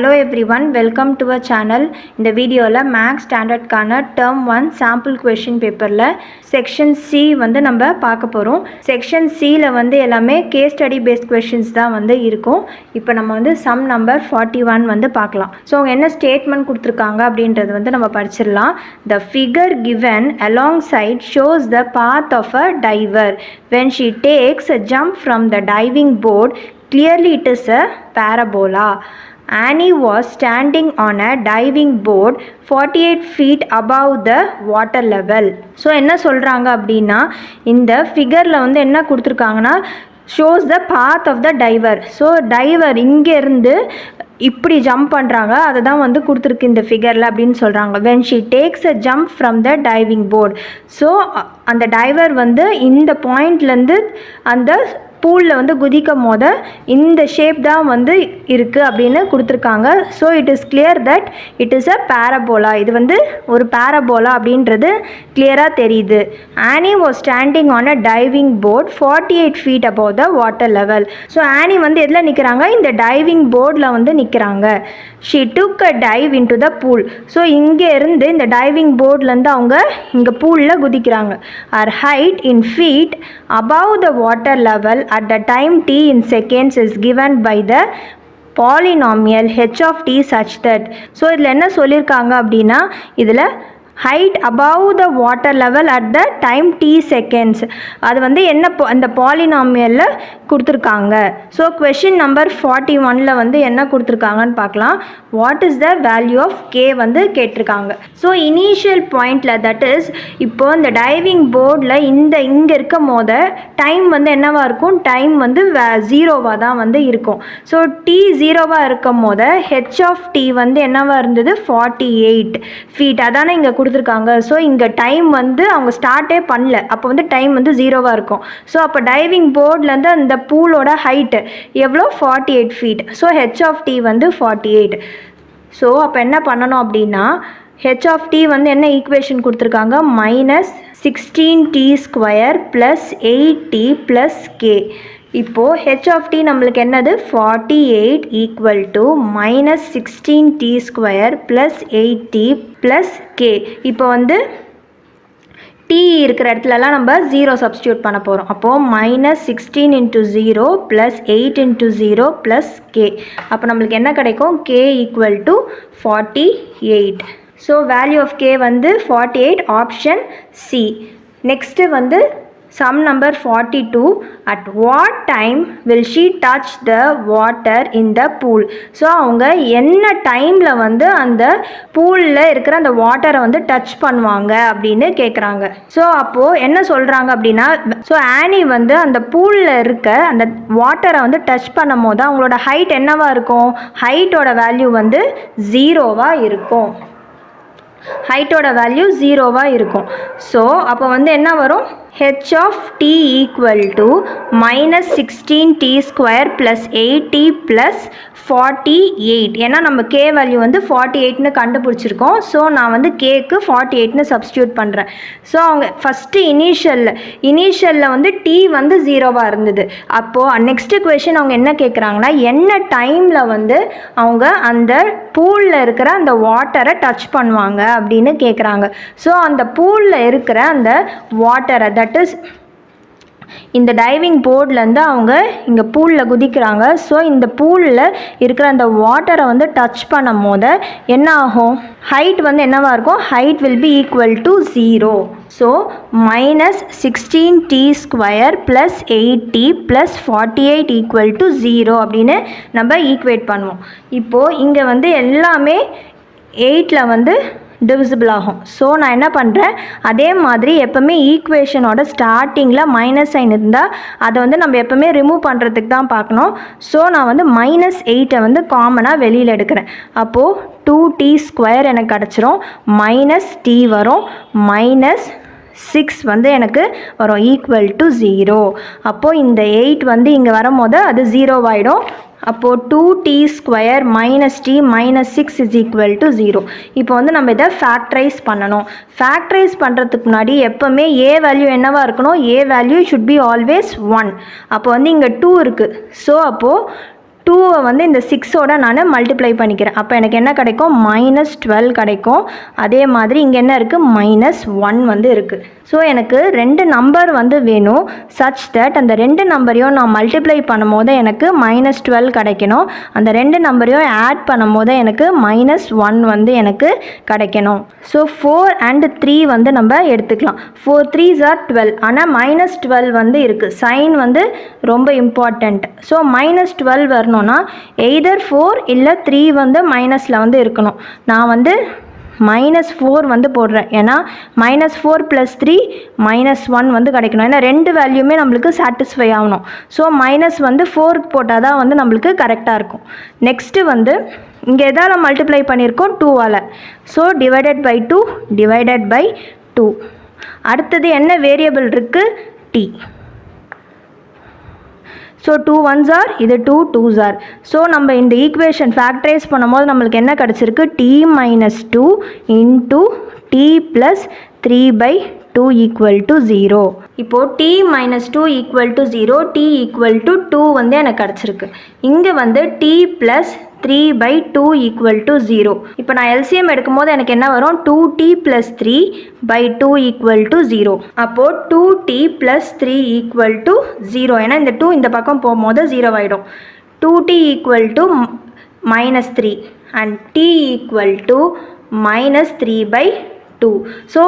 Hello everyone, welcome to our channel. இந்த வீடியோவில் maths ஸ்டாண்டர்ட்கான term 1 sample question பேப்பரில் section C வந்து நம்ம பார்க்க போகிறோம். செக்ஷன் சியில் வந்து எல்லாமே கேஸ் ஸ்டடி பேஸ்ட் கொஷின்ஸ் தான் வந்து இருக்கும். இப்போ நம்ம வந்து சம் நம்பர் 41 வந்து பார்க்கலாம். ஸோ அவங்க என்ன ஸ்டேட்மெண்ட் கொடுத்துருக்காங்க அப்படின்றது வந்து நம்ம படிச்சிடலாம். The figure given alongside shows the path of a diver when she takes a jump from the diving board. Clearly it is a parabola. Annie was standing on a diving board 48 feet above the water level. So என்ன சொல்கிறாங்க அப்படின்னா இந்த ஃபிகரில் வந்து என்ன கொடுத்துருக்காங்கன்னா shows the path of the diver. So diver இங்கேருந்து இப்படி ஜம்ப் பண்ணுறாங்க, அதை தான் வந்து கொடுத்துருக்கு இந்த ஃபிகரில் அப்படின்னு சொல்கிறாங்க. When she takes a jump from the diving board. So அந்த டைவர் வந்து இந்த பாயிண்ட்லேருந்து அந்த பூலில் வந்து குதிக்கும் போது இந்த ஷேப் தான் வந்து இருக்குது அப்படின்னு கொடுத்துருக்காங்க. So it is clear that it is a parabola. இது வந்து ஒரு பேரபோலா அப்படின்றது கிளியராக தெரியுது. Annie was standing on a diving board 48 feet above the water level. So Annie வந்து எதில் நிற்கிறாங்க? இந்த டைவிங் போர்டில் வந்து நிற்கிறாங்க. She took a dive into the pool. So இங்கே இருந்து இந்த டைவிங் போர்ட்லேருந்து அவங்க இங்கே பூலில் குதிக்கிறாங்க. Or height in feet above the water level at the time t in seconds is given by the polynomial h of t such that. So இதில் என்ன சொல்லியிருக்காங்க அப்படின்னா இதில் height above the water level at the time t seconds அது வந்து என்ன அந்த பாலினாமியலில் கொடுத்துருக்காங்க. ஸோ கொஷின் நம்பர் 41ல் வந்து என்ன கொடுத்துருக்காங்கன்னு பார்க்கலாம். What is the value of K வந்து கேட்டிருக்காங்க. ஸோ இனிஷியல் பாயிண்டில் தட் இஸ் இப்போது இந்த டைவிங் போர்டில் இங்கே இருக்கும் போது டைம் வந்து என்னவாக இருக்கும்? டைம் வந்து ஜீரோவாக தான் வந்து இருக்கும். ஸோ டி ஜீரோவாக இருக்கும் போது ஹெச் ஆஃப் டி வந்து என்னவாக இருந்தது? 48 feet. அதானே இங்கே கொடுத்துருக்காங்க. ஸோ இங்கே டைம் வந்து அவங்க ஸ்டார்ட்டே பண்ணல, அப்போ வந்து டைம் வந்து ஜீரோவாக இருக்கும். ஸோ அப்போ டைவிங் போர்ட்லேருந்து அந்த பூலோட ஹைட்டு எவ்வளோ? 48 feet. So H of T வந்து 48. ஸோ அப்போ என்ன பண்ணணும் அப்படின்னா ஹெச் ஆஃப் டி வந்து என்ன ஈக்குவேஷன் கொடுத்துருக்காங்க? -16t² + 8t + k. இப்போது ஹெச் ஆஃப் டி நம்மளுக்கு என்னது? 48 = -16t² + 8t + k. இப்போ வந்து t இருக்கிற இடத்துலலாம் நம்ம 0 சப்ஸ்டியூட் பண்ண போகிறோம். அப்போது -16 × 0 + 8 × 0 + k. அப்போ நம்மளுக்கு என்ன கிடைக்கும்? k = 48. So value of k வந்து 48, ஆப்ஷன் சி. நெக்ஸ்ட்டு வந்து sum number 42. At what time will she touch the water in the pool. So அவங்க என்ன டைமில் வந்து அந்த பூலில் இருக்கிற அந்த வாட்டரை வந்து டச் பண்ணுவாங்க அப்படின்னு கேட்குறாங்க. ஸோ அப்போது என்ன சொல்கிறாங்க அப்படின்னா ஸோ ஆனி வந்து அந்த பூலில் இருக்க அந்த வாட்டரை வந்து டச் பண்ணும் போது அவங்களோட ஹைட் என்னவாக இருக்கும்? ஹைட்டோட வேல்யூ வந்து 0வாக இருக்கும். ஹைட்டோட வேல்யூ 0வாக இருக்கும். ஸோ அப்போ வந்து என்ன வரும்? h of t = -16t² + 8t + 48. ஏன்னா நம்ம k வேல்யூ வந்து 48ன்னு கண்டுபிடிச்சிருக்கோம். ஸோ நான் வந்து கேக்கு 48ன்னு சப்ஸ்டியூட் பண்ணுறேன். ஸோ அவங்க ஃபஸ்ட்டு இனிஷியலில் வந்து t வந்து 0வாக இருந்தது. அப்போது நெக்ஸ்ட்டு கொஷின் அவங்க என்ன கேட்குறாங்கன்னா என்ன டைமில் வந்து அவங்க அந்த பூலில் இருக்கிற அந்த வாட்டரை டச் பண்ணுவாங்க அப்படின்னு கேட்குறாங்க. ஸோ அந்த பூலில் இருக்கிற அந்த வாட்டரை தட் இஸ் இந்த டைவிங் போர்ட்லேருந்து அவங்க இங்கே பூலில் குதிக்கிறாங்க. ஸோ இந்த பூலில் இருக்கிற அந்த வாட்டரை வந்து டச் பண்ணும் போது என்ன ஆகும்? ஹைட் வந்து என்னவாக இருக்கும்? Height will be equal to 0. So -16t² + 8t + 48 = 0 அப்படின்னு நம்ம ஈக்குவேட் பண்ணுவோம். இப்போது இங்கே வந்து எல்லாமே 8ல் வந்து டிவிசிபிள் ஆகும். ஸோ நான் என்ன பண்ணுறேன், அதே மாதிரி எப்போவுமே ஈக்குவேஷனோட ஸ்டார்டிங்கில் மைனஸ் சைன் இருந்தால் அதை வந்து நம்ம எப்போவுமே ரிமூவ் பண்ணுறதுக்கு தான் பார்க்கணும். ஸோ நான் வந்து -8 வந்து காமனாக வெளியில் எடுக்கிறேன். அப்போது 2t² எனக்கு கிடச்சிரும். -t வரும், -6 வந்து எனக்கு வரும் = 0. அப்போது இந்த 8 வந்து இங்கே வரும்போது அது 0 ஆகிடும். அப்போது 2t² - t - 6 = 0. இப்போ வந்து நம்ம இதை ஃபேக்டரைஸ் பண்ணணும். ஃபேக்டரைஸ் பண்ணுறதுக்கு முன்னாடி எப்போவுமே a வேல்யூ என்னவாக இருக்கணும்? a value should be always 1. அப்போ வந்து இங்கே 2 இருக்குது. ஸோ அப்போது 2வை வந்து இந்த 6ஓட நான் மல்டிப்ளை பண்ணிக்கிறேன். அப்போ எனக்கு என்ன கிடைக்கும், -12 கிடைக்கும். அதே மாதிரி இங்கே என்ன இருக்குது, -1 வந்து இருக்குது. ஸோ எனக்கு 2 நம்பர் வந்து வேணும். சச் தட் அந்த 2 நம்பரையும் நான் மல்டிப்ளை பண்ணும் போது எனக்கு -12 கிடைக்கணும். அந்த 2 நம்பரையும் ஆட் பண்ணும் போது எனக்கு -1 வந்து எனக்கு கிடைக்கணும். ஸோ 4 and 3 வந்து நம்ம எடுத்துக்கலாம். 4 3s are 12. ஆனால் -12 வந்து இருக்குது. சைன் வந்து ரொம்ப இம்பார்ட்டண்ட். ஸோ -12 வரணும்னா எய்தர் 4 இல்லை 3 வந்து மைனஸில் வந்து இருக்கணும். நான் வந்து -4 வந்து போடுறேன். ஏன்னா -4 + 3 -1 வந்து கிடைக்கணும். ஏன்னா 2 வேல்யூமே நம்மளுக்கு சாட்டிஸ்ஃபை ஆகணும். ஸோ வந்து 4 போட்டால் தான் வந்து நம்மளுக்கு கரெக்டாக இருக்கும். நெக்ஸ்ட்டு வந்து இங்கே எதால் மல்டிப்ளை பண்ணியிருக்கோம், 2ஆல். ஸோ /2 அடுத்தது என்ன வேரியபிள் இருக்குது, t. ஸோ 2 1s are, இது 2 2s are. ஸோ நம்ம இந்த ஈக்குவேஷன் ஃபேக்டரைஸ் பண்ணும்போது நம்மளுக்கு என்ன கிடச்சிருக்கு, t - 2 × t + 3/2 = 0. இப்போது t - 2 = 0, t = 2 வந்து எனக்கு கிடச்சிருக்கு. இங்கே வந்து t + 3/2 = 0. இப்போ நான் LCM எடுக்கும் போது எனக்கு என்ன வரும், 2t + 3/2 = 0. அப்போது 2t + 3 = 0. ஏன்னா இந்த 2 இந்த பக்கம் போகும்போது 0 ஆகிடும். 2t = -3 and t = -3/2. ஸோ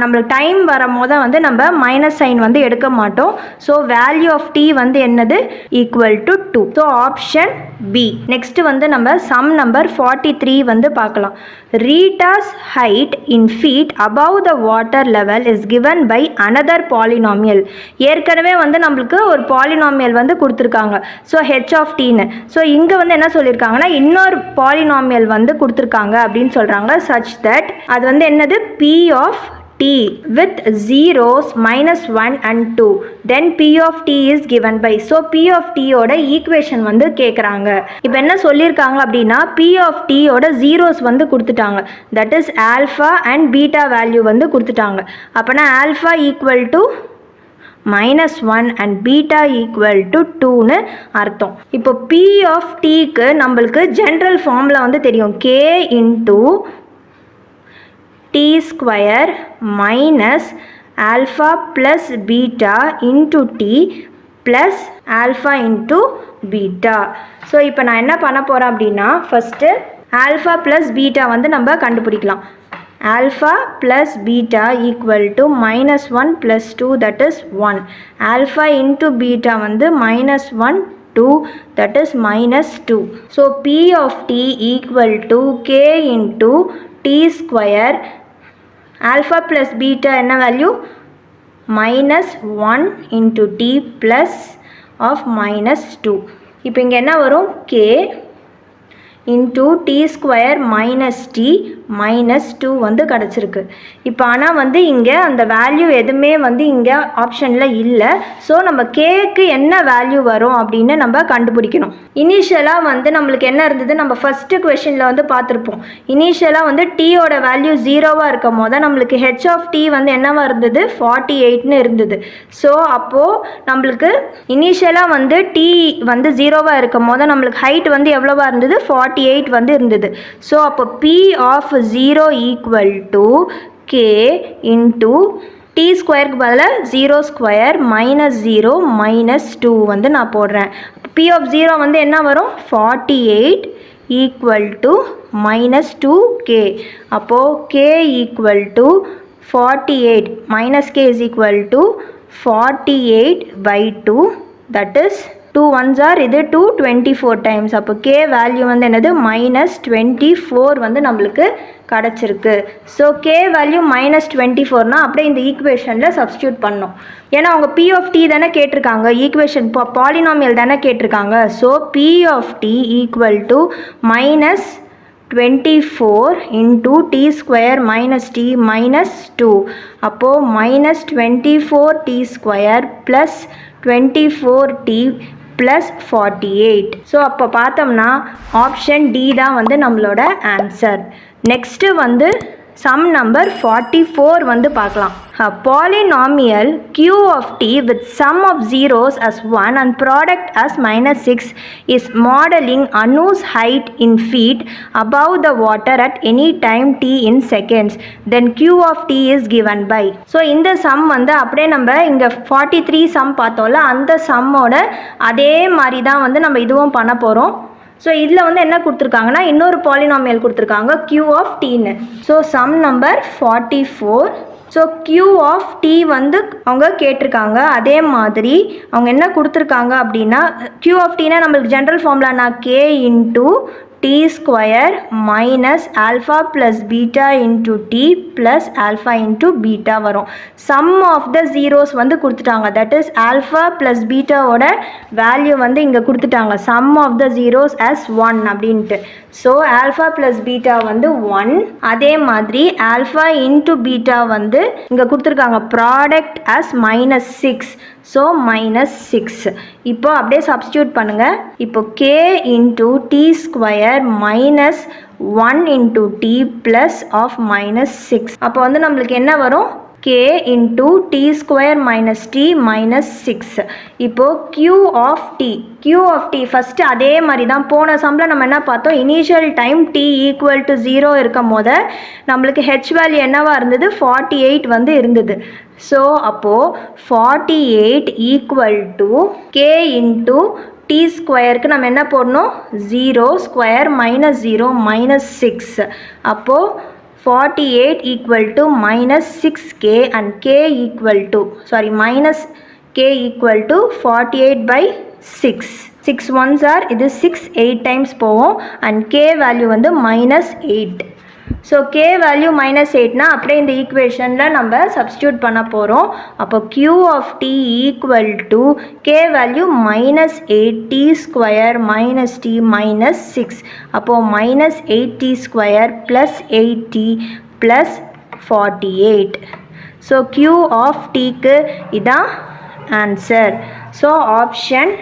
நம்மளுக்கு டைம் வரும்போது வந்து நம்ம மைனஸ் சைன் வந்து எடுக்க மாட்டோம். ஸோ வேல்யூ ஆஃப் t வந்து என்னது, = 2. So option B. நெக்ஸ்ட் வந்து நம்ம சம் நம்பர் 43 வந்து பார்க்கலாம். Rita's height in feet above the water level is given by another polynomial. ஏற்கனவே வந்து நம்மளுக்கு ஒரு பாலினாமியல் வந்து கொடுத்துருக்காங்க. ஸோ h of tன்னு. ஸோ இங்கே வந்து என்ன சொல்லியிருக்காங்கன்னா இன்னொரு பாலினாமியல் வந்து கொடுத்துருக்காங்க அப்படின்னு சொல்கிறாங்க. such that அது வந்து என்னது, p of t with zeros -1 and 2. then p of t is given by. so p of t ஓட ஈக்குவேஷன் வந்து கேட்குறாங்க. இப்போ என்ன சொல்லியிருக்காங்க அப்படின்னா p of t ஓட ஜீரோஸ் வந்து கொடுத்துட்டாங்க. That is alpha and beta value வந்து கொடுத்துட்டாங்க. அப்போனா ஆல்ஃபா = -1 and பீட்டா = 2ன்னு அர்த்தம். இப்போ p of tக்கு நம்மளுக்கு ஜென்ரல் ஃபார்முலா வந்து தெரியும், k × t² - alpha + beta × t plus alpha × beta. So இப்போ நான் என்ன பண்ண போகிறேன் அப்படின்னா ஃபஸ்ட்டு ஆல்ஃபா ப்ளஸ் பீட்டா வந்து நம்ம கண்டுபிடிக்கலாம். alpha plus beta = -1 + 2, that is 1. alpha × beta வந்து -1 2, that is -2. so p of t = k × t². alpha plus beta என்ன வேல்யூ, -1 × t plus of -2. இப்போ இங்கே என்ன வரும், k × t² - t -2 வந்து கிடச்சிருக்கு. இப்போ ஆனால் வந்து இங்கே அந்த வேல்யூ எதுவுமே வந்து இங்கே ஆப்ஷனில் இல்லை. ஸோ நம்ம கேக்கு என்ன வேல்யூ வரும் அப்படின்னு நம்ம கண்டுபிடிக்கணும். இனிஷியலாக வந்து நம்மளுக்கு என்ன இருந்தது, நம்ம ஃபஸ்ட்டு கொஷனில் வந்து பார்த்துருப்போம். இனிஷியலாக வந்து டீயோட வேல்யூ 0வாக இருக்கும் போது நம்மளுக்கு ஹெச் ஆஃப் டி வந்து என்னவாக இருந்தது, 48ன்னு இருந்தது. ஸோ அப்போது நம்மளுக்கு இனிஷியலாக வந்து டி வந்து 0வாக இருக்கும் போது நம்மளுக்கு ஹைட் வந்து எவ்வளோவா இருந்தது, 48 வந்து இருந்தது. ஸோ அப்போ பி ஆஃப் 0 = k × t² பதிலாக 0² -0 -2 வந்து நான் போடுறேன். p of 0 வந்து என்ன வரும், 48 = -2k. அப்போது k = 48 -k = 48/2, that is 2 1s are, இது 2 24 times. அப்போ k வேல்யூ வந்து என்னது, -24 வந்து நம்மளுக்கு கிடச்சிருக்கு. ஸோ k வேல்யூ -24னா அப்படியே இந்த ஈக்குவேஷனில் சப்ஸ்டியூட் பண்ணோம். ஏன்னா அவங்க p of t தானே கேட்டிருக்காங்க, ஈக்குவேஷன் பாலினாமியல் தானே கேட்டிருக்காங்க. So p of t = -24 × t² - t -2. அப்போது -24t² + 24t + 48. ஸோ அப்போ பார்த்தோம்னா ஆப்ஷன் டி தான் வந்து நம்மளோட ஆன்சர். நெக்ஸ்ட்டு வந்து சம் நம்பர் 44 வந்து பார்க்கலாம். A polynomial q of t with sum of zeros as 1 and product as -6 is modeling Anu's height in feet above the water at any time t in seconds. Then q of t is given by. So இந்த sum வந்து அப்படியே நம்ம இங்கே 43 sum பார்த்தோம்ல, அந்த சம்மோட அதே மாதிரி தான் வந்து நம்ம இதுவும் பண்ண போகிறோம். ஸோ இதில் வந்து என்ன கொடுத்துருக்காங்கன்னா இன்னொரு பாலினாமியல் கொடுத்துருக்காங்க q of tன்னு. So sum number 44. So q of t வந்து அவங்க கேட்டிருக்காங்க. அதே மாதிரி அவங்க என்ன கொடுத்துருக்காங்க அப்படின்னா q of tனா நம்மளுக்கு ஜென்ரல் ஃபார்முலானா k into t square minus alpha plus beta into t plus alpha into beta வரும். சம் ஆஃப் த ஜீரோஸ் வந்து கொடுத்துட்டாங்க. தட் இஸ் ஆல்ஃபா ப்ளஸ் பீட்டாவோட வேல்யூ வந்து இங்கே கொடுத்துட்டாங்க. Sum of the zeros as 1 அப்படின்ட்டு. ஸோ ஆல்ஃபா ப்ளஸ் பீட்டா வந்து 1. அதே மாதிரி ஆல்ஃபா இன்ட்டு பீட்டா வந்து இங்கே கொடுத்துருக்காங்க ப்ராடக்ட் as -6. ஸோ -6. இப்போ அப்படியே சப்ஸ்டியூட் பண்ணுங்கள். இப்போ k into t square minus 1 into t plus of -6. அப்போ வந்து நம்மளுக்கு என்ன வரும்? k into t square minus t minus 6. இப்போது q ஆஃப் டி ஃபஸ்ட்டு அதே மாதிரி தான் போன சம்மில் நம்ம என்ன பார்த்தோம், initial time t equal to 0 இருக்கும் போது நம்மளுக்கு ஹெச் வேல்யூ என்னவாக இருந்தது, 48 வந்து இருந்தது. ஸோ அப்போது 48 equal to k into T ஸ்கொயருக்கு நம்ம என்ன போடணும், 0 ஸ்கொயர் மைனஸ் 0 மைனஸ் 6. அப்போது 48 equal to minus 6k and k equal to minus k equal to 48 by 6. 6 ones are இது 6 8 times போவோம் and k value வந்து minus 8. ஸோ k வேல்யூ -8னா அப்படியே இந்த ஈக்குவேஷனில் நம்ம சப்ஸ்டியூட் பண்ண போகிறோம். அப்போ q of t equal to k value -8t square minus t minus 6. அப்போது -8t square plus 8t plus 48. So q of tக்கு இதான் ஆன்சர். So option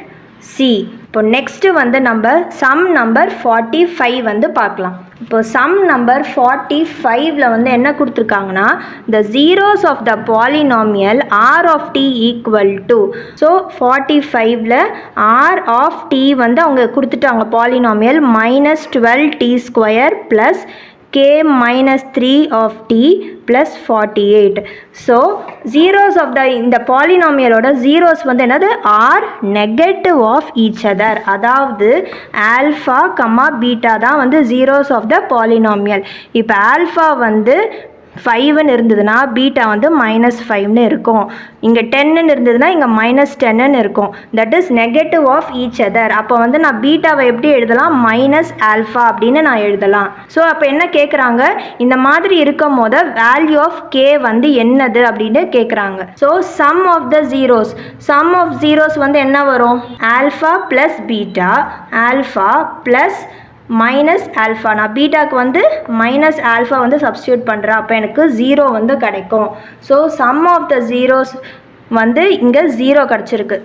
C. இப்போ நெக்ஸ்ட்டு வந்து நம்ம சம் நம்பர் 45 வந்து பார்க்கலாம். இப்போ சம் நம்பர் 45ல் வந்து என்ன கொடுத்துருக்காங்கன்னா the zeros of the polynomial r of t equal to. So 45ல் r of t வந்து அவங்க கொடுத்துட்டாங்க polynomial -12t square plus k minus 3 of t plus 48. So zeros of the இந்த பாலினாமியலோட zeros வந்து என்னது, are negative of each other. அதாவது alpha கம்மா beta தான் வந்து zeros of the polynomial. இப்போ ஆல்ஃபா வந்து 5ன்னு இருந்ததுன்னா பீட்டா வந்து -5ன்னு இருக்கும். இங்கே 10ன்னு இருந்ததுன்னா இங்கே -10ன்னு இருக்கும். That is negative of each other. அப்போ வந்து நான் பீட்டாவை எப்படி எழுதலாம், -ஆல்ஃபா அப்படின்னு நான் எழுதலாம். ஸோ அப்போ என்ன கேட்குறாங்க, இந்த மாதிரி இருக்கும் போது வேல்யூ ஆஃப் கே வந்து என்னது அப்படின்னு கேட்குறாங்க. So sum of the zeros வந்து என்ன வரும், alpha plus beta, alpha plus minus alpha. நான் பீட்டாக்கு வந்து மைனஸ் ஆல்ஃபா வந்து சப்ஸ்டியூட் பண்ணுறேன். அப்போ எனக்கு 0 வந்து கிடைக்கும். So sum of the zeros வந்து இங்கே 0 கிடச்சிருக்கு.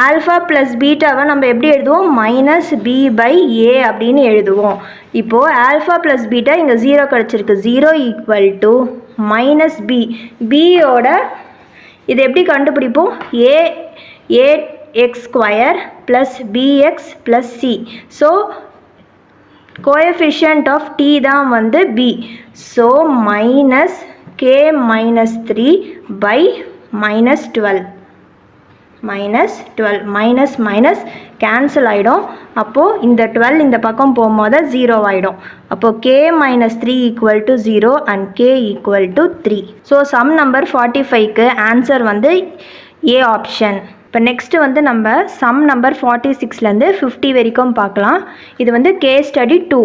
ஆல்ஃபா ப்ளஸ் பீட்டாவை நம்ம எப்படி எழுதுவோம், -b/a அப்படின்னு எழுதுவோம். இப்போது ஆல்ஃபா ப்ளஸ் பீட்டா இங்கே 0 கிடச்சிருக்கு. 0 ஈக்குவல் டு -b. பியோட இது எப்படி கண்டுபிடிப்போம், ax square plus bx plus c. So coefficient of t தான் வந்து b. So -k -3 by -12. Minus cancel ஆகிடும். அப்போது இந்த 12 இந்த பக்கம் போகும்போது 0 ஆகிடும். அப்போது k -3 equal to 0 and k equal to 3. So sum number 45க்கு ஆன்சர் வந்து ஏ ஆப்ஷன். இப்போ நெக்ஸ்ட்டு வந்து நம்ம சம் நம்பர் 46லேருந்து 50 வரைக்கும் பார்க்கலாம். இது வந்து கேஸ் ஸ்டடி 2.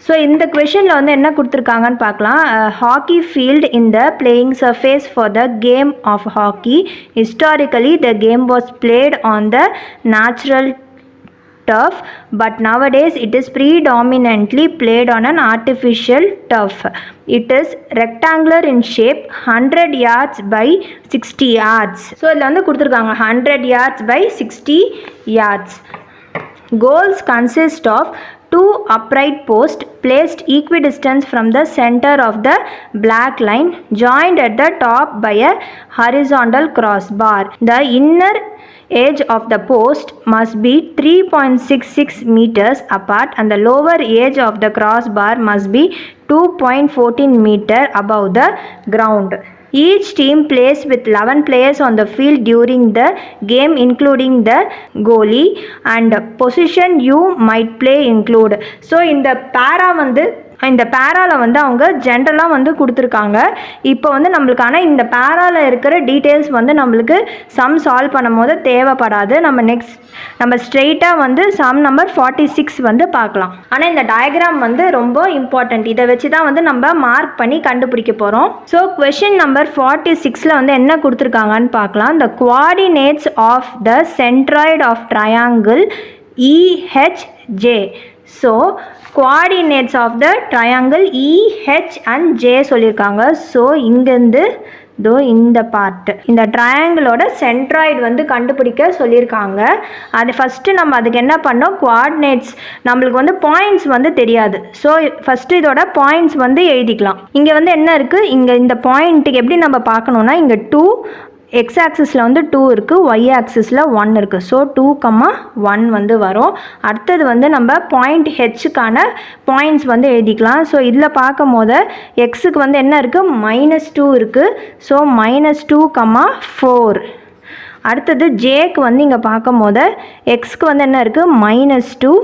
ஸோ இந்த கொஷனில் வந்து என்ன கொடுத்துருக்காங்கன்னு பார்க்கலாம். Hockey field in the playing surface for the game of hockey. Historically the game was played on the natural turf, but nowadays it is predominantly played on an artificial turf. It is rectangular in shape, 100 yards by 60 yards. So இதில் வந்து கொடுத்துருக்காங்க 100 yards by 60 yards. Goals consist of two upright posts placed equidistant from the center of the black line joined at the top by a horizontal crossbar. The inner edge of the post must be 3.66 meters apart and the lower edge of the crossbar must be 2.14 meter above the ground. Each team plays with 11 players on the field during the game including the goalie and position you might play include. So இந்த பேரா வந்து இந்த பேராவில் வந்து அவங்க ஜென்ரலாக வந்து கொடுத்துருக்காங்க. இப்போ வந்து நம்மளுக்கான இந்த பேராவில் இருக்கிற டீட்டெயில்ஸ் வந்து நம்மளுக்கு சம் சால்வ் பண்ணும் போது தேவைப்படாது. நம்ம ஸ்ட்ரெயிட்டாக வந்து சம் நம்பர் 46 வந்து பார்க்கலாம். ஆனால் இந்த டயக்ராம் வந்து ரொம்ப இம்பார்ட்டண்ட். இதை வச்சு தான் வந்து நம்ம மார்க் பண்ணி கண்டுபிடிக்க போகிறோம். ஸோ கொஷின் நம்பர் 46 வந்து என்ன கொடுத்துருக்காங்கன்னு பார்க்கலாம். the coordinates of the centroid of triangle EHJ. So coordinates of the triangle EH and J சொல்லியிருக்காங்க. ஸோ இங்கேருந்து இந்த பார்ட் இந்த ட்ரையாங்கிளோட சென்ட்ராய்டு வந்து கண்டுபிடிக்க சொல்லியிருக்காங்க. அது ஃபஸ்ட்டு நம்ம அதுக்கு என்ன பண்ணோம், கோஆர்டினேட்ஸ் நம்மளுக்கு வந்து பாயிண்ட்ஸ் வந்து தெரியாது. ஸோ ஃபஸ்ட்டு இதோட பாயிண்ட்ஸ் வந்து எழுதிக்கலாம். இங்கே வந்து என்ன இருக்குது, இங்கே இந்த பாயிண்ட்டுக்கு எப்படி நம்ம பார்க்கணுன்னா இங்கே 2 எக்ஸ் ஆக்சிஸில் வந்து 2 இருக்குது, ஒய் ஆக்சிஸில் 1 இருக்குது. ஸோ 2,1 வந்து வரும். அடுத்தது வந்து நம்ம பாயிண்ட் ஹெச்சுக்கான பாயிண்ட்ஸ் வந்து எழுதிக்கலாம். ஸோ இதில் பார்க்கும் போது எக்ஸுக்கு வந்து என்ன இருக்குது, -2 இருக்குது. ஸோ -2,4. அடுத்தது ஜேக்கு வந்து இங்கே பார்க்கும் போது எக்ஸுக்கு வந்து என்ன இருக்குது, -2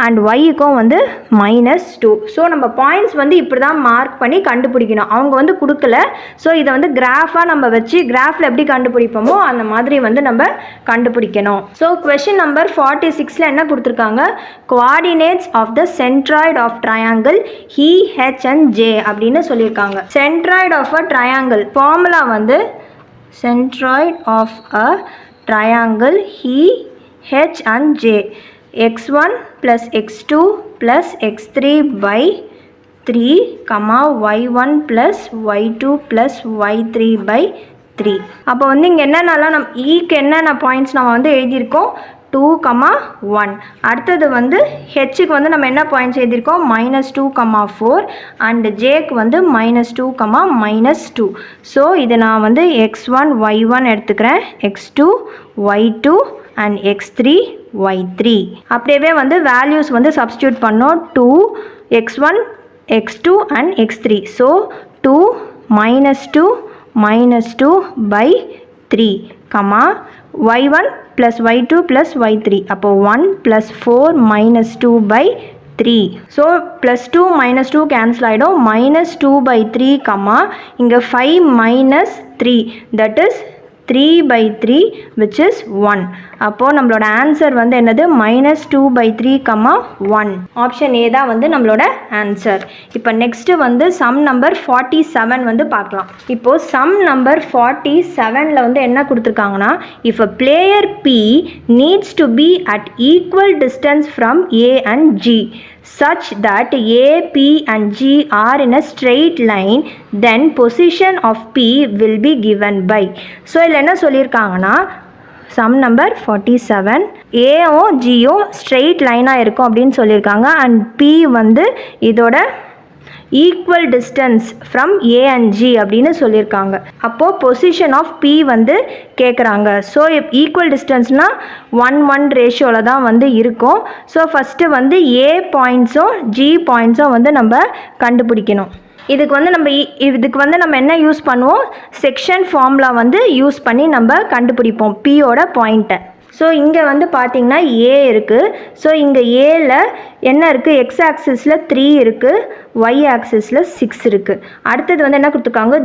அண்ட் ஒய்க்கும் வந்து -2. ஸோ நம்ம பாயிண்ட்ஸ் வந்து இப்படி தான் மார்க் பண்ணி கண்டுபிடிக்கணும். அவங்க வந்து கொடுக்கல. ஸோ இதை வந்து கிராஃபாக நம்ம வச்சு கிராஃபில் எப்படி கண்டுபிடிப்போமோ அந்த மாதிரி வந்து நம்ம கண்டுபிடிக்கணும். ஸோ கொஷின் நம்பர் 46 என்ன கொடுத்துருக்காங்க, coordinates of the centroid of triangle EH and J அப்படின்னு சொல்லியிருக்காங்க. Centroid of a triangle formula வந்து centroid of a triangle EH and J x1 plus x2 plus x3 by 3, y1 plus y2 plus y3 by 3. அப்போ வந்து இங்கே என்னென்னலாம் நம்ம ஈக்கு என்னென்ன points நம்ம வந்து எழுதியிருக்கோம், 2,1. அடுத்தது வந்து ஹெச்சுக்கு வந்து நம்ம என்ன பாயிண்ட்ஸ் எழுதியிருக்கோம், -2,4 அண்ட் ஜேக்கு வந்து -2, -2. ஸோ இது நான் வந்து x1 y1 எடுத்துக்கிறேன், x2 y2 and x3 y3. அப்படியே வந்து வேல்யூஸ் வந்து சப்ஸ்டியூட் பண்ணோம், 2 x1 x2 and x3. So 2 -2 by 3, y1 plus y2 plus y3. அப்போ 1 plus 4 -2 by 3. ஸோ +2 -2 கேன்சல் ஆகிடும், -2 by 3, இங்கே 5 - 3 that is 3 by 3 which is 1. அப்போது நம்மளோட ஆன்சர் வந்து என்னது, -2 by 3, 1. ஆப்ஷன் ஏ தான் வந்து நம்மளோட ஆன்சர். இப்போ நெக்ஸ்ட்டு வந்து சம் நம்பர் 47 வந்து பார்க்கலாம். இப்போது சம் நம்பர் 47 வந்து என்ன கொடுத்துருக்காங்கன்னா, if a player P needs to be at equal distance from A and G such that A, P and G are in a straight line, then position of P will be given by. So இதில் என்ன சொல்லியிருக்காங்கன்னா, sum number 47 ஏவும் ஜியும் straight லைனாக இருக்கும் அப்படின்னு சொல்லியிருக்காங்க. And B வந்து இதோட equal distance from A and G அப்படின்னு சொல்லியிருக்காங்க. அப்போது பொசிஷன் ஆஃப் பி வந்து கேட்குறாங்க. ஸோ ஈக்குவல் டிஸ்டன்ஸ்னால் 1:1 ரேஷியோவில் தான் வந்து இருக்கும். ஸோ ஃபஸ்ட்டு வந்து ஏ பாயிண்ட்ஸும் ஜி பாயிண்ட்ஸும் வந்து நம்ம கண்டுபிடிக்கணும். இதுக்கு வந்து நம்ம என்ன யூஸ் பண்ணுவோம், செக்ஷன் ஃபார்முலா வந்து யூஸ் பண்ணி நம்ம கண்டுபிடிப்போம் பியோட பாயிண்ட்டை. ஸோ இங்கே வந்து பார்த்திங்கன்னா ஏ இருக்குது. ஸோ இங்கே ஏல என்ன இருக்குது, எக்ஸ் ஆக்சிஸில் 3 இருக்குது, ஒய் ஆக்சிஸில் 6 இருக்குது. அடுத்தது வந்து என்ன கொடுத்துருக்காங்க,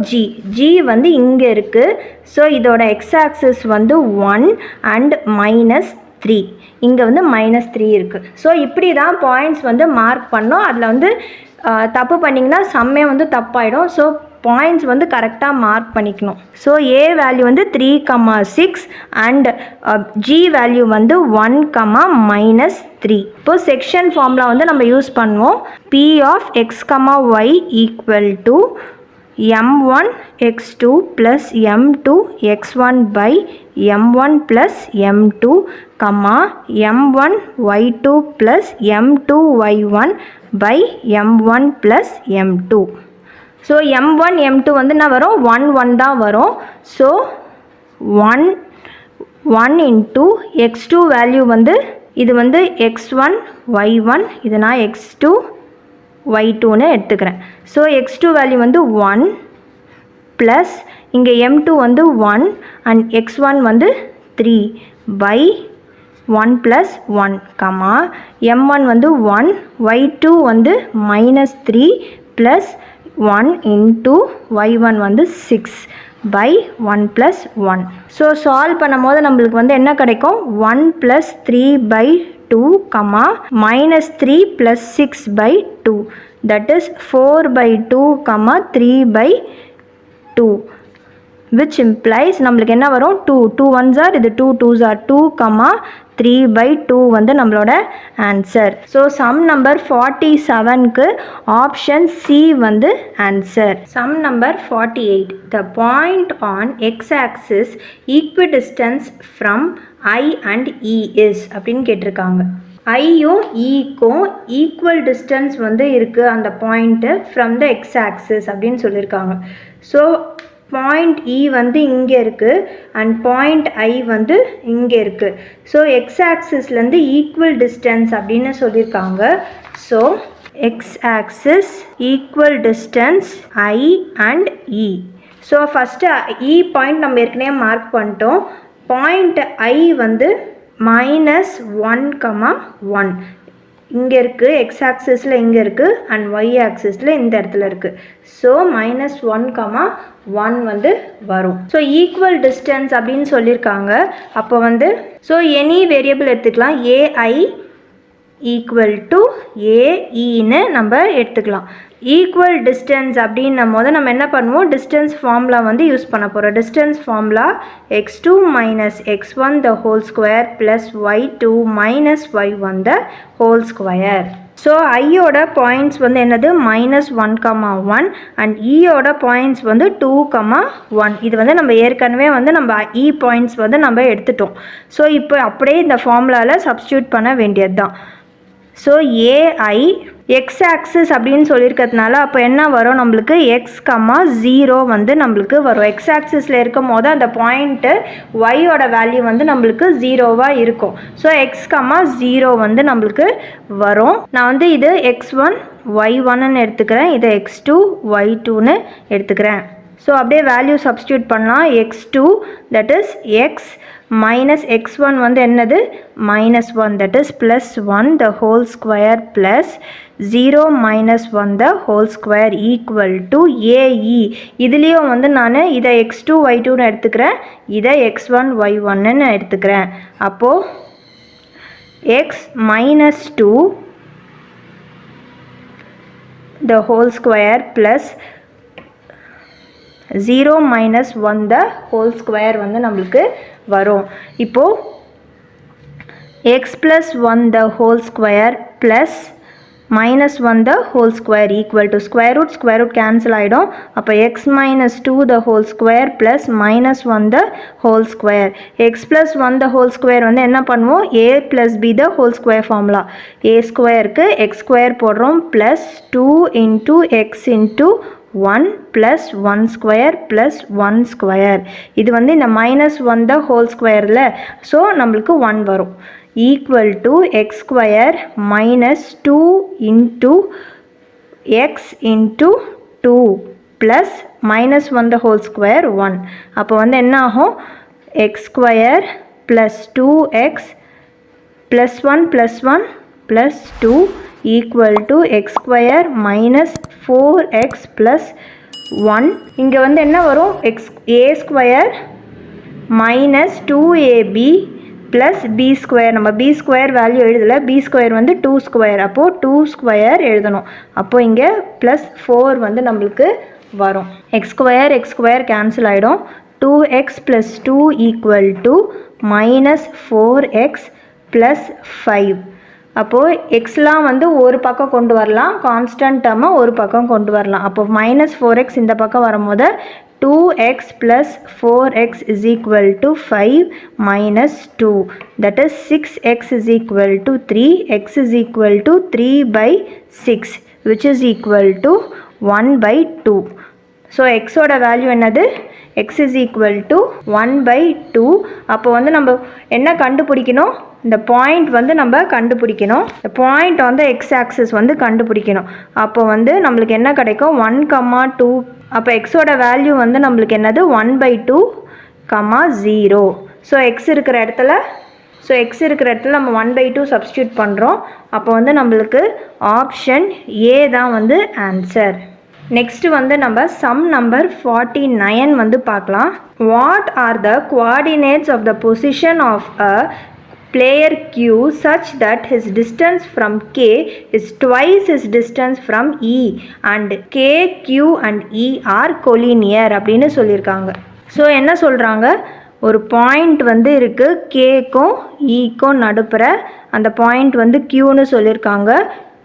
ஜி வந்து இங்கே இருக்குது. ஸோ இதோட எக்ஸ் ஆக்சிஸ் வந்து 1 அண்ட் -3, இங்கே வந்து -3 இருக்குது. ஸோ இப்படி தான் பாயிண்ட்ஸ் வந்து மார்க் பண்ணோம். அதில் வந்து தப்பு பண்ணிங்கன்னா சம்மே வந்து தப்பாயிடும். ஸோ பாயிண்ட்ஸ் வந்து கரெக்டாக மார்க் பண்ணிக்கணும். ஸோ ஏ வேல்யூ வந்து 3,6 அண்ட் ஜி வேல்யூ வந்து 1, -3. இப்போ செக்ஷன் ஃபார்முலா வந்து நம்ம யூஸ் பண்ணுவோம். P of x, y equal to m1 x2 plus m2 x1 by m1 plus m2, m1 y2 plus m2 y1 by m1 plus m2. So m1 m2 வந்து என்ன வரும் 1 1 தான் வரும். ஸோ 1 into x2 வேல்யூ வந்து இது வந்து x1 y1, இது நான் x2 y2ன்னு எடுத்துக்கிறேன். ஸோ x2 வேல்யூ வந்து 1 ப்ளஸ் இங்கே m2 வந்து 1 அண்ட் x1 வந்து 3 by 1 ப்ளஸ் 1, m1 வந்து 1, y2 வந்து -3 ப்ளஸ் 1 into y1 வந்து 6 by 1 plus 1. ஸோ சால்வ் பண்ணும் போது நம்மளுக்கு வந்து என்ன கிடைக்கும் 1 plus 3 by 2, -3 plus 6 by 2, that is 4 by 2, 3 by 2, which implies நம்மளுக்கு என்ன வரும் 2 1s are இது 2 2s are 2, 3 by 2 வந்து நம்மளோட ஆன்சர். ஸோ சம் நம்பர் 47க்கு ஆப்ஷன் சி வந்து answer. Sum number 48, the point on x-axis equidistance from I and E is அப்படின்னு கேட்டிருக்காங்க. ஐயும் ஈக்கும் ஈக்குவல் டிஸ்டன்ஸ் வந்து இருக்குது அந்த point from the X axis அப்படின்னு சொல்லியிருக்காங்க. ஸோ பாயிண்ட் இ வந்து இங்கே இருக்குது அண்ட் பாயிண்ட் ஐ வந்து இங்கே இருக்குது. ஸோ எக்ஸ் ஆக்சிஸ்லேருந்து ஈக்குவல் டிஸ்டன்ஸ் அப்படின்னு சொல்லியிருக்காங்க. So X axis equal distance I and E. So first E point நம்ம ஏற்கனவே மார்க் பண்ணிட்டோம். பாயிண்ட் ஐ வந்து -1, 1 இங்கே இருக்குது, எக்ஸ் ஆக்சிஸில் இங்கே இருக்குது அண்ட் ஒய் ஆக்சிஸில் இந்த இடத்துல இருக்குது. ஸோ -1, 1 வந்து வரும். ஸோ ஈக்குவல் டிஸ்டன்ஸ் அப்படின்னு சொல்லியிருக்காங்க. அப்போ வந்து ஸோ எனி வேரியபிள் எடுத்துக்கலாம். ஏஐ ஈக்குவல் டு ஏஇன்னு நம்ம எடுத்துக்கலாம். ஈக்குவல் டிஸ்டன்ஸ் அப்படின்னும் போது நம்ம என்ன பண்ணுவோம், டிஸ்டன்ஸ் ஃபார்முலா வந்து யூஸ் பண்ண போகிறோம். Distance formula x2 minus x1 the whole square plus y2 minus y1 the whole square. So ஐயோட பாயிண்ட்ஸ் வந்து என்னது -1, 1 அண்ட் ஈயோட பாயிண்ட்ஸ் வந்து 2, 1. இது வந்து நம்ம ஏற்கனவே வந்து நம்ம இ பாயிண்ட்ஸ் வந்து நம்ம எடுத்துட்டோம். ஸோ இப்போ அப்படியே இந்த ஃபார்முலாவில் சப்ஸ்டியூட் பண்ண வேண்டியது தான். ஸோ ஏஐ எக்ஸ் ஆக்சிஸ் அப்படின்னு சொல்லியிருக்கிறதுனால அப்போ என்ன வரும் நம்மளுக்கு x, 0 வந்து நம்மளுக்கு வரும். எக்ஸ் ஆக்சிஸில் இருக்கும் போது அந்த பாயிண்ட்டு ஒய்யோட வேல்யூ வந்து நம்மளுக்கு 0வாக இருக்கும். ஸோ x, 0 வந்து நம்மளுக்கு வரும். நான் வந்து இது x1 y1ன்னு எடுத்துக்கிறேன், இதை x2 y2ன்னு எடுத்துக்கிறேன். ஸோ அப்படியே வேல்யூ சப்ஸ்டியூட் பண்ணலாம். x2 that is x minus x1 வந்து என்னது -1 that is +1 the whole square plus 0 minus 1 the whole square equal to AE. இதுலேயும் வந்து நான் இதை x2 y2ன்னு எடுத்துக்கிறேன், இதை x1 y1ன்னு எடுத்துக்கிறேன். அப்போது x -2 the whole square plus 0 minus 1 the whole square வந்து நம்மளுக்கு வரும். இப்போது x plus 1 the whole square plus -1 the whole square equal to square root cancel ஆகிடும். அப்போ x -2 the whole square plus -1 the whole square. x plus 1 the whole square வந்து என்ன பண்ணுவோம், a plus b the whole square formula. a ஸ்கொயருக்கு x square போடுறோம் plus 2 into x into 1 plus 1 square plus 1 square. இது வந்து இந்த -1 the whole squareல so நம்மளுக்கு 1 வரும். equal to x square minus 2 into x into 2 plus -1 the whole square 1. அப்போ வந்து என்ன ஆகும், x square plus 2x plus 1 plus 1 plus 2 equal to x square minus 4x plus 1. இங்கே வந்து என்ன வரும், a square minus 2ab plus b square. நம்ம b square value எழுதலை, b square வந்து 2 square. அப்போது 2 square எழுதணும். அப்போது இங்கே plus 4 வந்து நம்மளுக்கு வரும். x square cancel ஆகிடும். 2x plus 2 equal to minus 4x plus 5. அப்போது எக்ஸ்லாம் வந்து ஒரு பக்கம் கொண்டு வரலாம், கான்ஸ்டன்ட் டேர்மை ஒரு பக்கம் கொண்டு வரலாம். அப்போது -4x இந்த பக்கம் வரும்போது 2x plus 4x is equal to 5 minus 2, that is 6x is equal to 3, x is equal to 3 by 6 which is equal to 1 by 2. So x ஓட வேல்யூ என்னது? x is equal to 1 by 2. அப்போ வந்து நம்ம என்ன கண்டுபிடிக்கணும்? இந்த point வந்து நம்ம கண்டுபிடிக்கணும். இந்த பாயிண்ட் வந்து எக்ஸ் ஆக்சிஸ் வந்து கண்டுபிடிக்கணும். அப்போ வந்து நம்மளுக்கு என்ன கிடைக்கும்? 1, 2. அப்போ எக்ஸோட வேல்யூ வந்து நம்மளுக்கு என்னது? 1 by 2, 0. ஸோ எக்ஸ் இருக்கிற இடத்துல நம்ம 1 by 2 சப்ஸ்டியூட் பண்ணுறோம். அப்போ வந்து நம்மளுக்கு ஆப்ஷன் ஏ தான் வந்து ஆன்சர். நெக்ஸ்ட் வந்து நம்ம சம் நம்பர் 49 வந்து பார்க்கலாம். What are the coordinates of the position of a player Q such that his distance from K is twice his distance from E and K, Q and E are collinear அப்படின்னு சொல்லியிருக்காங்க. So என்ன சொல்கிறாங்க? ஒரு point வந்து இருக்குது, கேக்கும் ஈக்கும் நடுப்புற அந்த பாயிண்ட் வந்து Qன்னு சொல்லியிருக்காங்க.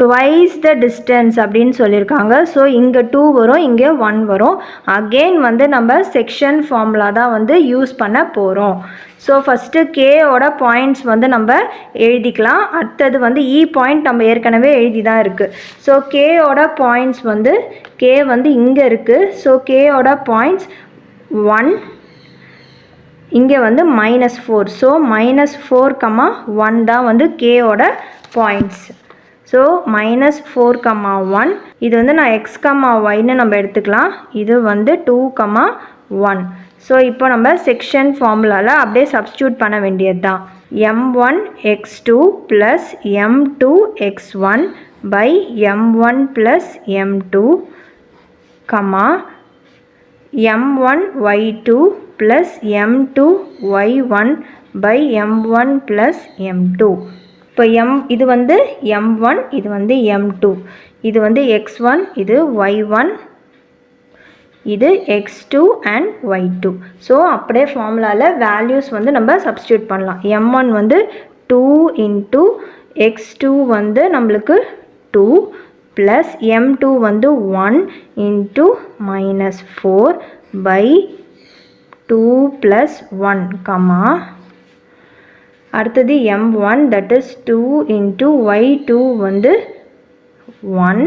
ட்வைஸ் த டிஸ்டன்ஸ் அப்படின்னு சொல்லியிருக்காங்க. ஸோ இங்கே 2 வரும், இங்கே 1 வரும். அகெயின் வந்து நம்ம செக்ஷன் ஃபார்முலா தான் வந்து யூஸ் பண்ண போகிறோம். ஸோ ஃபஸ்ட்டு கேயோட பாயிண்ட்ஸ் வந்து நம்ம எழுதிக்கலாம். அடுத்தது வந்து இ பாயிண்ட் நம்ம ஏற்கனவே எழுதி தான் இருக்குது. ஸோ கேயோட பாயிண்ட்ஸ் வந்து கே வந்து இங்கே இருக்குது. ஸோ கேயோட பாயிண்ட்ஸ் 1, இங்கே வந்து -4. ஸோ -4, 1 தான் வந்து கேயோட பாயிண்ட்ஸ். ஸோ -4, 1 இது வந்து நான் x, yன்னு நம்ம எடுத்துக்கலாம். இது வந்து 2, 1. ஸோ இப்போ நம்ம செக்ஷன் ஃபார்முலாவில் அப்படியே சப்ஸ்டியூட் பண்ண வேண்டியது தான். m1 x2 plus m2 x1 by m1 plus m2, m1 y2 plus m2 y1 by m1 plus m2. இப்போ இது வந்து m1, இது வந்து m2, இது வந்து x1, இது y1, இது x2 and y2. ஸோ அப்படியே ஃபார்முலாவில் வேல்யூஸ் வந்து நம்ம சப்ஸ்டியூட் பண்ணலாம். m1 வந்து 2 into x2 வந்து நம்மளுக்கு 2 plus m2 வந்து 1 into -4 by 2 plus 1, அடுத்தது m1 that is 2 into y2 வந்து 1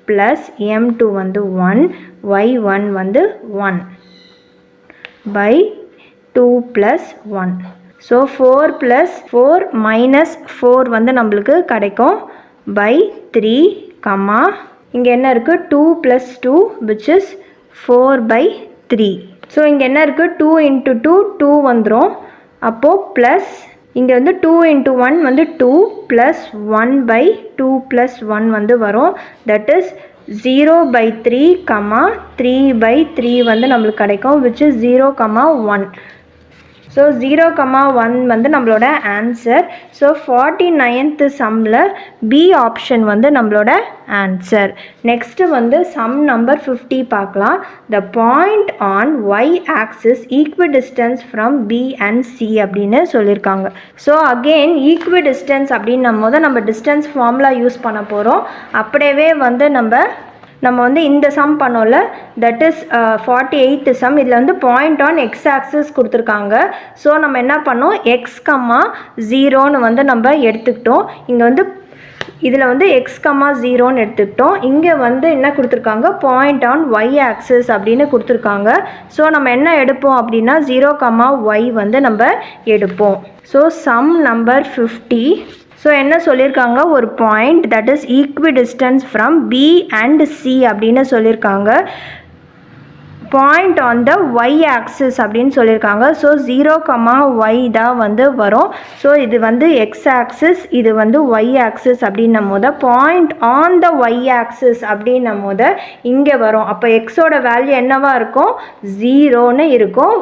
plus m2 வந்து 1, y1 வந்து 1 by 2 plus 1. So 4 plus 4 minus 4 வந்து நம்மளுக்கு கிடைக்கும் by 3, இங்கே என்ன இருக்குது? 2 plus 2 which is 4 by 3. So இங்கே என்ன இருக்குது? 2 into 2, 2 வந்துடும். அப்போது ப்ளஸ் இங்கே வந்து 2 into 1 வந்து 2 plus 1 by 2 plus 1 வந்து வரும். தட் இஸ் 0 by 3, 3 by 3 வந்து நம்மளுக்கு கிடைக்கும் which is 0, 1. ஸோ 0, 1 வந்து நம்மளோட ஆன்சர். ஸோ 49th சம்மில் பி ஆப்ஷன் வந்து நம்மளோட ஆன்சர். நெக்ஸ்ட்டு வந்து சம் நம்பர் 50 பார்க்கலாம். The point on Y axis equidistance from B and C அப்படின்னு சொல்லியிருக்காங்க. ஸோ அகெயின் ஈக்விடிஸ்டன்ஸ் அப்படின்னும் போது நம்ம டிஸ்டன்ஸ் ஃபார்முலா யூஸ் பண்ண போகிறோம். அப்படியே வந்து நம்ம வந்து இந்த சம் பண்ணோம்ல, தட் இஸ் 48th சம். இதில் வந்து பாயிண்ட் ஆன் எக்ஸ் ஆக்சிஸ் கொடுத்துருக்காங்க. ஸோ நம்ம என்ன பண்ணோம்? எக்ஸ், 0ன்னு வந்து நம்ம எடுத்துக்கிட்டோம். இங்கே வந்து இதில் வந்து எக்ஸ், 0ன்னு எடுத்துக்கிட்டோம். இங்கே வந்து என்ன கொடுத்துருக்காங்க? பாயிண்ட் ஆன் ஒய் ஆக்சிஸ் அப்படின்னு கொடுத்துருக்காங்க. ஸோ நம்ம என்ன எடுப்போம் அப்படின்னா 0, ஒய் வந்து நம்ம எடுப்போம். So sum number 50. ஸோ என்ன சொல்லியிருக்காங்க? ஒரு point that is equidistance from B and C அப்படின்னு சொல்லியிருக்காங்க. Point on the Y axis அப்படின்னு சொல்லியிருக்காங்க. ஸோ 0, ஒய் தான் வந்து வரும். ஸோ இது வந்து எக்ஸ் ஆக்சிஸ், இது வந்து ஒய் ஆக்சிஸ் அப்படின்னும் போது point on the Y axis அப்படின்னும் போது இங்கே வரும். அப்போ எக்ஸோட வேல்யூ என்னவா இருக்கும்? 0ன்னு இருக்கும்.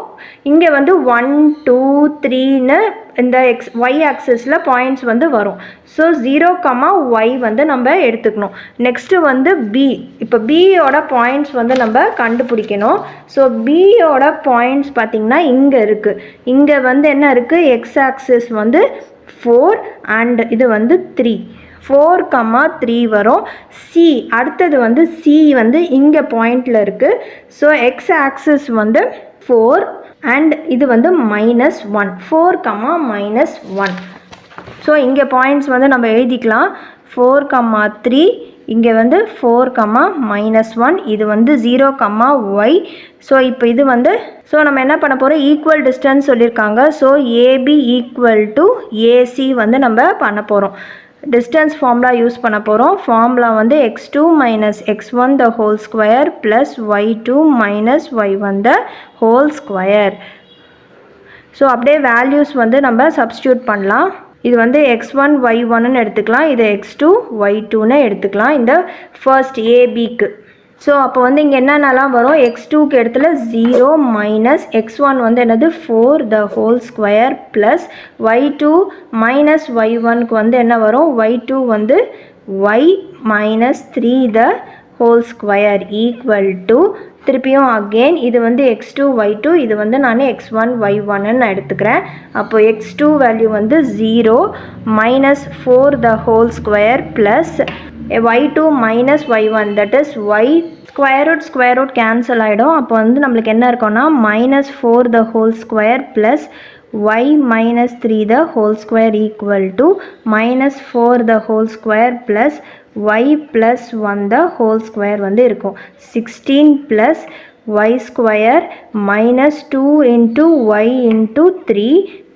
இங்கே வந்து 1, 2, 3ன்னு இந்த ஒய் ஆக்சிஸில் பாயிண்ட்ஸ் வந்து வரும். ஸோ 0, ஒய் வந்து நம்ம எடுத்துக்கணும். நெக்ஸ்ட்டு வந்து பி. இப்போ பியோட பாயிண்ட்ஸ் வந்து நம்ம கண்டுபிடிக்கணும். ஸோ பியோட பாயிண்ட்ஸ் பார்த்திங்கன்னா இங்கே இருக்குது. இங்கே வந்து என்ன இருக்குது? எக்ஸ் ஆக்சிஸ் வந்து 4 அண்ட் இது வந்து 3. 4, 3 வரும். சி அடுத்தது வந்து சி வந்து இங்கே பாயிண்டில் இருக்குது. ஸோ எக்ஸ் ஆக்சிஸ் வந்து 4 அண்ட் இது வந்து -1. 4, -1. ஸோ இங்கே பாயிண்ட்ஸ் வந்து நம்ம எழுதிக்கலாம். 4, 3 இங்கே வந்து 4, -1 இது வந்து 0, y. ஸோ இப்போ இது வந்து ஸோ நம்ம என்ன பண்ண போகிறோம், ஈக்குவல் டிஸ்டன்ஸ் சொல்லியிருக்காங்க. So AB equal to AC வந்து நம்ம பண்ண போகிறோம். டிஸ்டன்ஸ் ஃபார்முலா யூஸ் பண்ண போகிறோம். ஃபார்முலா வந்து x2 - x1 the whole square plus y2 - y1 the whole square. So அப்படியே வேல்யூஸ் வந்து நம்ம சப்ஸ்டியூட் பண்ணலாம். இது வந்து x1 y1ன்னு எடுத்துக்கலாம், இது x2 y2ன்னு எடுத்துக்கலாம் இந்த ஃபர்ஸ்ட் ஏபிக்கு. ஸோ அப்போ வந்து இங்கே என்னென்னலாம் வரும், x2க்கு இடத்துல 0 மைனஸ் x1 வந்து என்னது 4 the whole square plus y2 minus y1க்கு வந்து என்ன வரும், y2 வந்து y minus 3 the whole square equal to திருப்பியும் அகெயின் இது வந்து x2 y2 இது வந்து நான் x1 y1ன்னு எடுத்துக்கிறேன். அப்போ x2 வேல்யூ வந்து 0 minus 4 the whole square plus y2 minus y1 that is y square root cancel ஆகிடும். அப்போ வந்து நம்மளுக்கு என்ன இருக்கும்னா -4 the whole square plus y minus 3 the whole square equal to -4 the whole square plus y plus 1 the whole square வந்து இருக்கும். 16 plus y square minus 2 into y into 3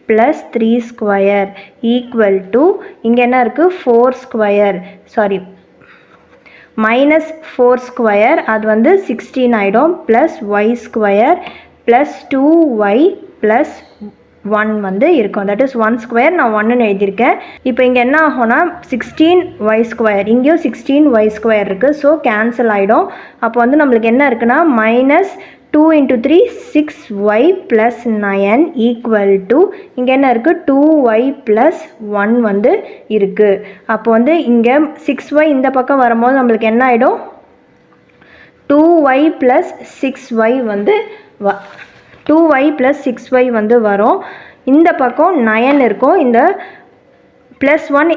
plus 3 square equal to இங்கே என்ன இருக்குது 4 square sorry minus 4 square அது வந்து 16 ஆகிடும் plus y square plus 2y plus 1 வந்து இருக்கும். தட் இஸ் 1 ஸ்கொயர் நான் 1ன்னு எழுதியிருக்கேன். இப்போ இங்கே என்ன ஆகும்னா 16y ஸ்கொயர் இங்கேயும் 16y ஸ்கொயர் இருக்குது. ஸோ கேன்சல் ஆகிடும். அப்போ வந்து நம்மளுக்கு என்ன இருக்குன்னா -2 into 3 6y plus 9 equal to இங்கே என்ன இருக்குது 2y plus 1 வந்து இருக்குது. அப்போ வந்து இங்கே 6y இந்த பக்கம் வரும்போது நம்மளுக்கு என்ன ஆகிடும் 2y plus 6y வந்து 2y plus 6y வந்து வரும். இந்த பக்கம் 9 இருக்கும். இந்த +1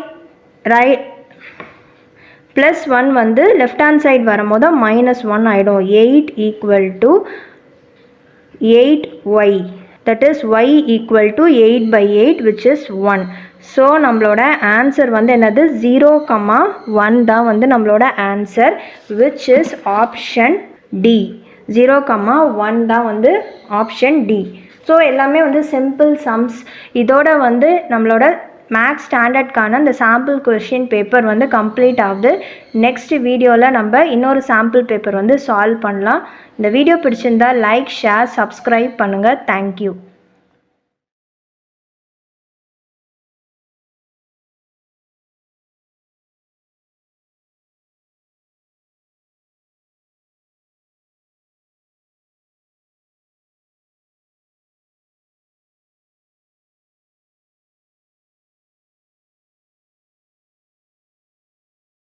+1 வந்து லெஃப்ட் ஹேண்ட் சைடு வரும்போது -1 ஆகிடும். 8 equal to 8y that is y equal to 8/8 which is 1. So நம்மளோட ஆன்சர் வந்து என்னது 0, 1 தான் வந்து நம்மளோட answer which is option D. 0, 1 தான் வந்து ஆப்ஷன் D. ஸோ எல்லாமே வந்து சிம்பிள் சம்ஸ். இதோட வந்து நம்மளோட மேக்ஸ் ஸ்டாண்டர்ட்கான இந்த சாம்பிள் கொஷின் பேப்பர் வந்து கம்ப்ளீட் ஆகுது. நெக்ஸ்ட் வீடியோவில் நம்ம இன்னொரு சாம்பிள் பேப்பர் வந்து சால்வ் பண்ணலாம். இந்த வீடியோ பிடிச்சிருந்தா லைக், ஷேர், சப்ஸ்கிரைப் பண்ணுங்கள். தேங்க்யூ.